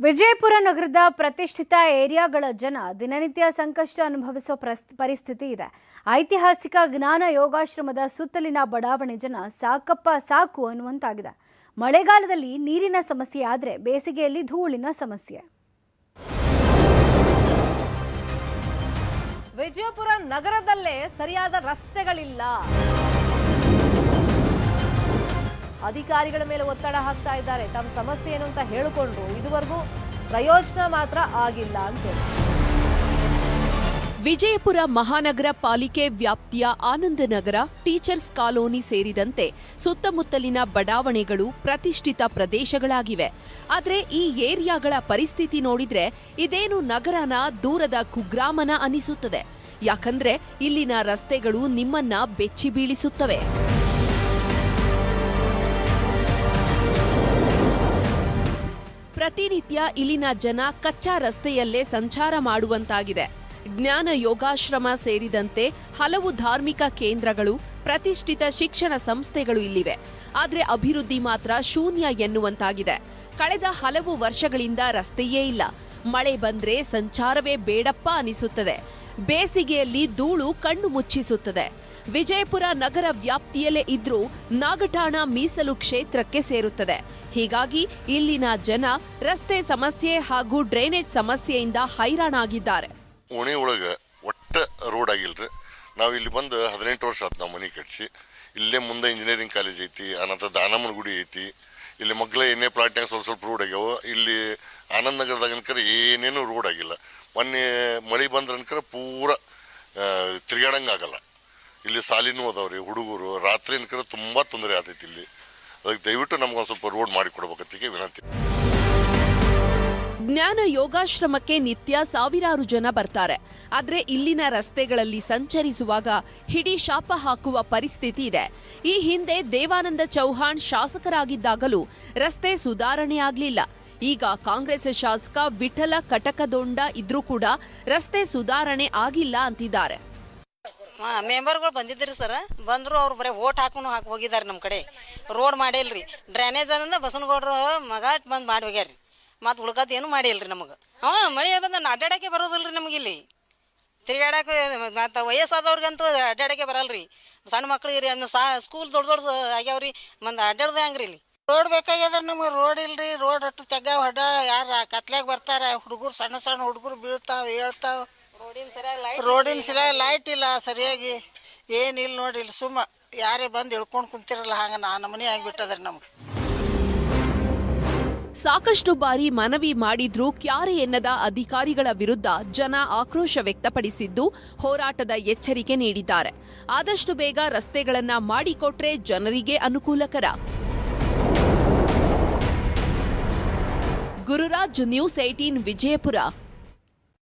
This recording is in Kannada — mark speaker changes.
Speaker 1: ವಿಜಯಪುರ ನಗರದ ಪ್ರತಿಷ್ಠಿತ ಏರಿಯಾಗಳ ಜನ ದಿನನಿತ್ಯ ಸಂಕಷ್ಟ ಅನುಭವಿಸುವ ಪರಿಸ್ಥಿತಿ ಇದೆ. ಐತಿಹಾಸಿಕ ಜ್ಞಾನ ಯೋಗಾಶ್ರಮದ ಸುತ್ತಲಿನ ಬಡಾವಣೆ ಜನ ಸಾಕಪ್ಪ ಸಾಕು ಅನ್ನುವಂತಾಗಿದೆ. ಮಳೆಗಾಲದಲ್ಲಿ ನೀರಿನ ಸಮಸ್ಯೆ ಆದರೆ ಬೇಸಿಗೆಯಲ್ಲಿ ಧೂಳಿನ ಸಮಸ್ಯೆ.
Speaker 2: ವಿಜಯಪುರ ನಗರದಲ್ಲೇ ಸರಿಯಾದ ರಸ್ತೆಗಳಿಲ್ಲ. ಅಧಿಕಾರಿಗಳ ಮೇಲೆ ಒತ್ತಡ ಹಾಕ್ತಾ ಇದ್ದಾರೆ. ತಮ್ಮ ಸಮಸ್ಯೆ ಏನು ಅಂತ ಹೇಳಿಕೊಂಡ್ರು, ಇದುವರೆಗೂ ಪ್ರಯೋಜನ ಮಾತ್ರ ಆಗಿಲ್ಲ ಅಂತ.
Speaker 3: ವಿಜಯಪುರ ಮಹಾನಗರ ಪಾಲಿಕೆ ವ್ಯಾಪ್ತಿಯ ಆನಂದನಗರ, ಟೀಚರ್ಸ್ ಕಾಲೋನಿ ಸೇರಿದಂತೆ ಸುತ್ತಮುತ್ತಲಿನ ಬಡಾವಣೆಗಳು ಪ್ರತಿಷ್ಠಿತ ಪ್ರದೇಶಗಳಾಗಿವೆ. ಆದರೆ ಈ ಏರಿಯಾಗಳ ಪರಿಸ್ಥಿತಿ ನೋಡಿದ್ರೆ ಇದೇನು ನಗರನ ದೂರದ ಕುಗ್ರಾಮನ ಅನಿಸುತ್ತದೆ. ಯಾಕಂದ್ರೆ ಇಲ್ಲಿನ ರಸ್ತೆಗಳು ನಿಮ್ಮನ್ನ ಬೆಚ್ಚಿ ಬೀಳಿಸುತ್ತವೆ. ಪ್ರತಿನಿತ್ಯ ಇಲ್ಲಿನ ಜನ ಕಚ್ಚಾ ರಸ್ತೆಯಲ್ಲೇ ಸಂಚಾರ ಮಾಡುವಂತಾಗಿದೆ. ಜ್ಞಾನ ಯೋಗಾಶ್ರಮ ಸೇರಿದಂತೆ ಹಲವು ಧಾರ್ಮಿಕ ಕೇಂದ್ರಗಳು, ಪ್ರತಿಷ್ಠಿತ ಶಿಕ್ಷಣ ಸಂಸ್ಥೆಗಳು ಇಲ್ಲಿವೆ. ಆದರೆ ಅಭಿವೃದ್ಧಿ ಮಾತ್ರ ಶೂನ್ಯ ಎನ್ನುವಂತಾಗಿದೆ. ಕಳೆದ ಹಲವು ವರ್ಷಗಳಿಂದ ರಸ್ತೆಯೇ ಇಲ್ಲ. ಮಳೆ ಬಂದ್ರೆ ಸಂಚಾರವೇ ಬೇಡಪ್ಪ ಅನಿಸುತ್ತದೆ. ಬೇಸಿಗೆಯಲ್ಲಿ ಧೂಳು ಕಣ್ಣು ಮುಚ್ಚಿಸುತ್ತದೆ. ವಿಜಯಪುರ ನಗರ ವ್ಯಾಪ್ತಿಯಲ್ಲೇ ಇದ್ರೂ ನಾಗಠಾಣ ಮೀಸಲು ಕ್ಷೇತ್ರಕ್ಕೆ ಸೇರುತ್ತದೆ. ಹೀಗಾಗಿ ಇಲ್ಲಿನ ಜನ ರಸ್ತೆ ಸಮಸ್ಯೆ ಹಾಗೂ ಡ್ರೈನೇಜ್ ಸಮಸ್ಯೆಯಿಂದ ಹೈರಾಣಾಗಿದ್ದಾರೆ.
Speaker 4: ಓಣಿ ಒಳಗೆ ಒಟ್ಟ ರೋಡ್ ಆಗಿಲ್ರಿ. ನಾವು ಇಲ್ಲಿ ಬಂದು 18 ವರ್ಷ ಆಯ್ತು. ನಾವು ಮನೆ ಕಟ್ಸಿ ಇಲ್ಲೇ ಮುಂದೆ ಇಂಜಿನಿಯರಿಂಗ್ ಕಾಲೇಜ್ ಐತಿ, ಅನಂತರ ದಾನಮ್ಮನ ಗುಡಿ ಐತಿ. ಇಲ್ಲಿ ಮಗ್ಲ ಎಣ್ಣೆ ಪ್ಲಾಟ್ನಾಗ ಸ್ವಲ್ಪ ರೋಡ್ ಆಗ್ಯಾವ. ಇಲ್ಲಿ ಆನಂದ್ ನಗರದಾಗ ಅನ್ಕರ ಏನೇನು ರೋಡ್ ಆಗಿಲ್ಲ. ಮೊನ್ನೆ ಮಳೆ ಬಂದ್ರೆ ಅನ್ಕರ ಪೂರ ತಿರ್ಗಾಡಂಗಾಗಲ್ಲ. ಇಲ್ಲಿ ಸಾಲಿನೂ ಅದಾವ್ರಿ. ಹುಡುಗರು ರಾತ್ರಿ ಅನ್ಕರ ತುಂಬಾ ತೊಂದರೆ ಆಗ್ತೈತಿ ಇಲ್ಲಿ. ಅದಕ್ಕೆ ದಯವಿಟ್ಟು ನಮ್ಗೊಂದು ಸ್ವಲ್ಪ ರೋಡ್ ಮಾಡಿ ಕೊಡ್ಬೇಕಂತ ವಿನಂತಿ.
Speaker 3: ಜ್ಞಾನ ಯೋಗಾಶ್ರಮಕ್ಕೆ ನಿತ್ಯ ಸಾವಿರಾರು ಜನ ಬರ್ತಾರೆ. ಆದ್ರೆ ಇಲ್ಲಿನ ರಸ್ತೆಗಳಲ್ಲಿ ಸಂಚರಿಸುವಾಗ ಹಿಡಿ ಶಾಪ ಹಾಕುವ ಪರಿಸ್ಥಿತಿ ಇದೆ. ಈ ಹಿಂದೆ ದೇವಾನಂದ ಚೌಹಾಣ್ ಶಾಸಕರಾಗಿದ್ದಾಗಲೂ ರಸ್ತೆ ಸುಧಾರಣೆ ಆಗ್ಲಿಲ್ಲ. ಈಗ ಕಾಂಗ್ರೆಸ್ ಶಾಸಕ ವಿಠಲ ಕಟಕದೊಂಡ ಇದ್ರೂ ಕೂಡ ರಸ್ತೆ ಸುಧಾರಣೆ ಆಗಿಲ್ಲ ಅಂತಿದ್ದಾರೆ.
Speaker 5: ಮೆಂಬರ್ಗಳು ಬಂದಿದ್ರಿ ಸರ್, ಬಂದ್ರು ಅವ್ರು ಬರೀ ಓಟ್ ಹಾಕೊಂಡು ಹೋಗಿದ್ದಾರೆ. ನಮ್ಮ ಕಡೆ ರೋಡ್ ಮಾಡಿಲ್ರಿ. ಡ್ರೈನೇಜ್ ಅಂದ್ರೆ ಬಸನಗೌಡ್ರು ಮಗ ಬಂದು ಮಾಡಿ ಹೋಗ್ಯಾರ್ರಿ. ಮತ್ತು ಉಳ್ಕತ್ ಏನು ಮಾಡಿಲ್ರಿ ನಮಗೆ. ಮಳೆ ಬಂದ ಅಡ್ಡಾಡಕ್ಕೆ ಬರೋದಿಲ್ರಿ ನಮಗೆ. ಇಲ್ಲಿ ತಿರುಗಾಡಕ್ಕೆ ಮತ್ತು ವಯಸ್ಸಾದವ್ರಿಗಂತೂ ಅಡ್ಡಾಡಕ್ಕೆ ಬರಲ್ರಿ. ಸಣ್ಣ ಮಕ್ಳಿಗೆ ರೀ ಸ್ಕೂಲ್ ದೊಡ್ಡ ಆಗ್ಯಾವ್ರಿ. ಮಂದು ಅಡ್ಡಾಡ್ದೆ ಹಂಗ್ರಿ. ಇಲ್ಲಿ ರೋಡ್ ಬೇಕಾಗ್ಯದ ನಮಗೆ. ರೋಡ್ ಇಲ್ರಿ. ರೋಡ್ ಅಟ್ಟು ತೆಗ್ಗಾವ ಹೊಡ ಯಾರು ಕತ್ಲಾಗ ಬರ್ತಾರೆ. ಹುಡುಗರು ಸಣ್ಣ ಸಣ್ಣ ಹುಡುಗರು ಬೀಳ್ತಾವ ಹೇಳ್ತಾವ. ರೋಡಿನ ಸರಿಯಾಗಿ ಲೈಟ್ ಇಲ್ಲ ಸರಿಯಾಗಿ ಏನಿಲ್ಲ ನೋಡಿ. ಇಲ್ಲಿ ಸುಮ್ಮ ಯಾರೇ ಬಂದು ಇಳ್ಕೊಂಡು ಕುಂತಿರಲ್ಲ ಹಂಗ ನಮ್ಮನೆ ಆಗಿಬಿಟ್ಟದ್ರಿ ನಮ್ಗೆ.
Speaker 3: ಸಾಕಷ್ಟು ಬಾರಿ ಮನವಿ ಮಾಡಿದ್ರೂ ಕ್ಯಾರೆ ಎನ್ನದ ಅಧಿಕಾರಿಗಳ ವಿರುದ್ಧ ಜನ ಆಕ್ರೋಶ ವ್ಯಕ್ತಪಡಿಸಿದ್ದು, ಹೋರಾಟದ ಎಚ್ಚರಿಕೆ ನೀಡಿದ್ದಾರೆ. ಆದಷ್ಟು ಬೇಗ ರಸ್ತೆಗಳನ್ನ ಮಾಡಿಕೊಟ್ರೆ ಜನರಿಗೆ ಅನುಕೂಲಕರ. ಗುರುರಾಜ್, ನ್ಯೂಸ್ 18 ವಿಜಯಪುರ.